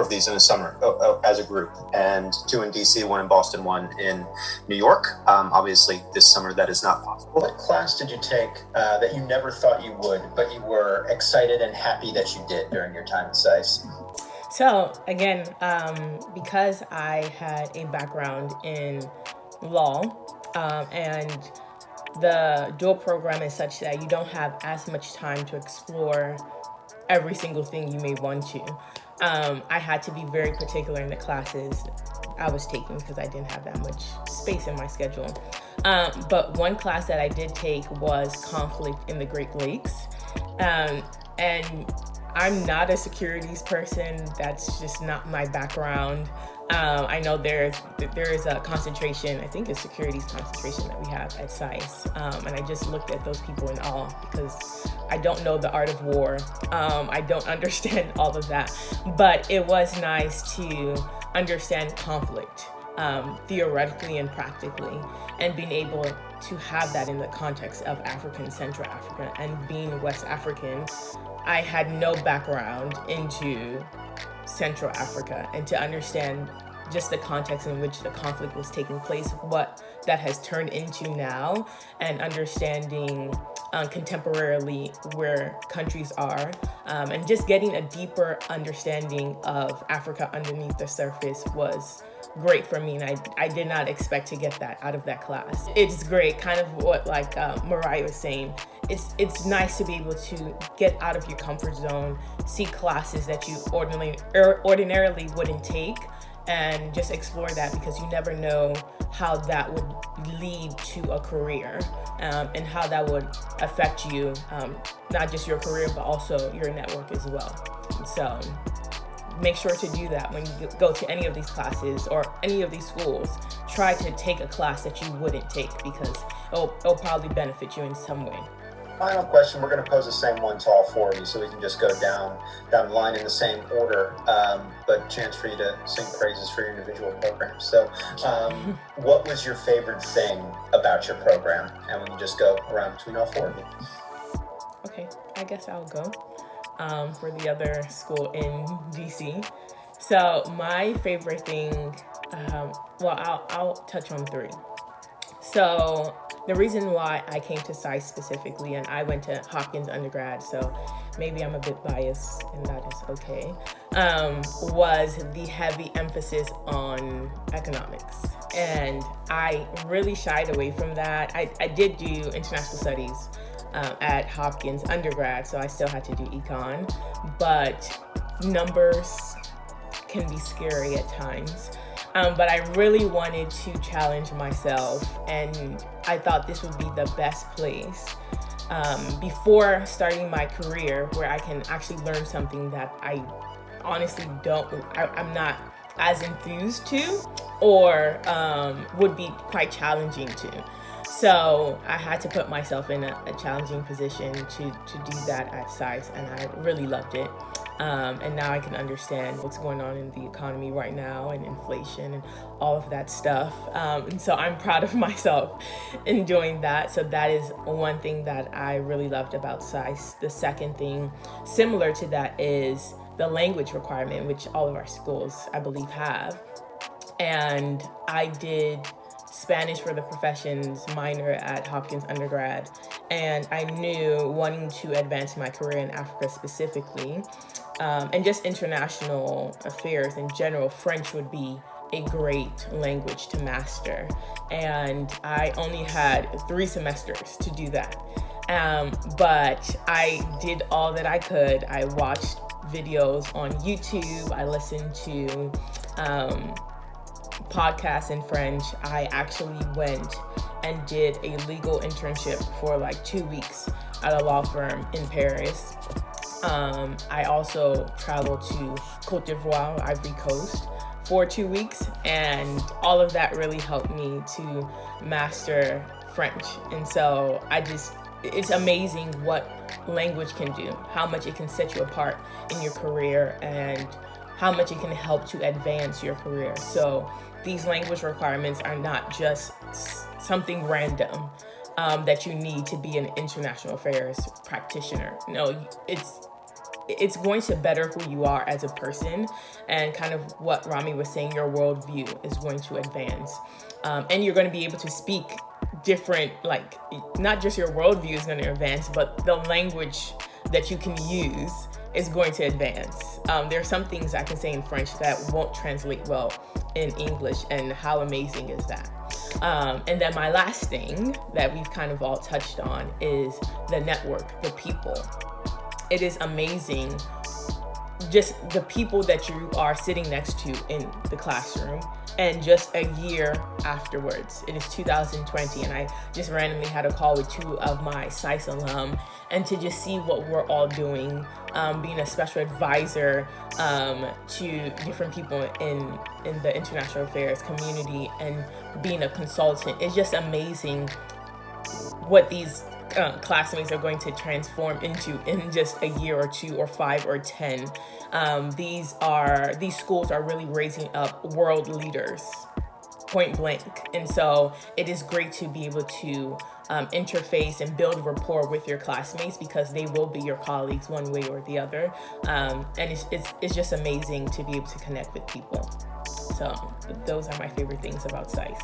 of these in a summer as a group, and 2 in DC, 1 in Boston, 1 in New York. Obviously, this summer that is not possible. What class did you take that you never thought you would, but you were excited and happy that you did during your time at SAIS? So again, because I had a background in law, and the dual program is such that you don't have as much time to explore every single thing you may want to. I had to be very particular in the classes I was taking because I didn't have that much space in my schedule. But one class that I did take was conflict in the Great Lakes. And I'm not a securities person. That's just not my background. I know there is a concentration, I think it's securities concentration that we have at SAIS. And I just looked at those people in awe because I don't know the art of war. I don't understand all of that. But it was nice to understand conflict, theoretically and practically, and being able to have that in the context of African, Central Africa, and being West African. I had no background into Central Africa, and to understand just the context in which the conflict was taking place, what that has turned into now, and understanding contemporarily where countries are, and just getting a deeper understanding of Africa underneath the surface was great for me, and I did not expect to get that out of that class. It's great, kind of what Mariah was saying. It's nice to be able to get out of your comfort zone, see classes that you ordinarily wouldn't take, and just explore that, because you never know how that would lead to a career, and how that would affect you, not just your career, but also your network as well. So make sure to do that when you go to any of these classes or any of these schools. Try to take a class that you wouldn't take, because it'll probably benefit you in some way. Final question, we're going to pose the same one to all 4 of you, so we can just go down the line in the same order, but chance for you to sing praises for your individual programs. So what was your favorite thing about your program? And we can just go around between all 4 of you. Okay, I guess I'll go for the other school in DC. So my favorite thing, I'll touch on 3. So the reason why I came to SAIS specifically, and I went to Hopkins undergrad, so maybe I'm a bit biased, and that is okay, was the heavy emphasis on economics. And I really shied away from that. I did do international studies at Hopkins undergrad, so I still had to do econ, but numbers can be scary at times. But I really wanted to challenge myself, and I thought this would be the best place before starting my career where I can actually learn something that I honestly I'm not as enthused to, or would be quite challenging to. So I had to put myself in a challenging position to do that at SAIS, and I really loved it. And now I can understand what's going on in the economy right now, and inflation and all of that stuff. And so I'm proud of myself in doing that. So that is one thing that I really loved about SAIS. The second thing similar to that is the language requirement, which all of our schools, I believe, have. And I did Spanish for the Professions minor at Hopkins undergrad, and I knew, wanting to advance my career in Africa specifically, and just international affairs in general, French would be a great language to master. And I only had 3 semesters to do that. But I did all that I could. I watched videos on YouTube. I listened to podcasts in French. I actually went and did a legal internship for 2 weeks at a law firm in Paris. I also traveled to Côte d'Ivoire, Ivory Coast, for 2 weeks, and all of that really helped me to master French. And so it's amazing what language can do, how much it can set you apart in your career, and how much it can help to advance your career. So these language requirements are not just something random that you need to be an international affairs practitioner. No, it's going to better who you are as a person, and kind of what Rami was saying, your worldview is going to advance, and you're going to be able to speak different, like, not just your worldview is going to advance, but the language that you can use is going to advance. There are some things I can say in French that won't translate well in English, and how amazing is that? And then my last thing that we've kind of all touched on is the network, the people. It is amazing, just the people that you are sitting next to in the classroom, and just a year afterwards. It is 2020, and I just randomly had a call with 2 of my SAIS alum, and to just see what we're all doing, being a special advisor to different people in the international affairs community, and being a consultant. It's just amazing what these classmates are going to transform into in just a year or 2 or 5 or 10. These schools are really raising up world leaders, point blank. And so it is great to be able to interface and build rapport with your classmates, because they will be your colleagues one way or the other. And it's just amazing to be able to connect with people. So those are my favorite things about SAIS.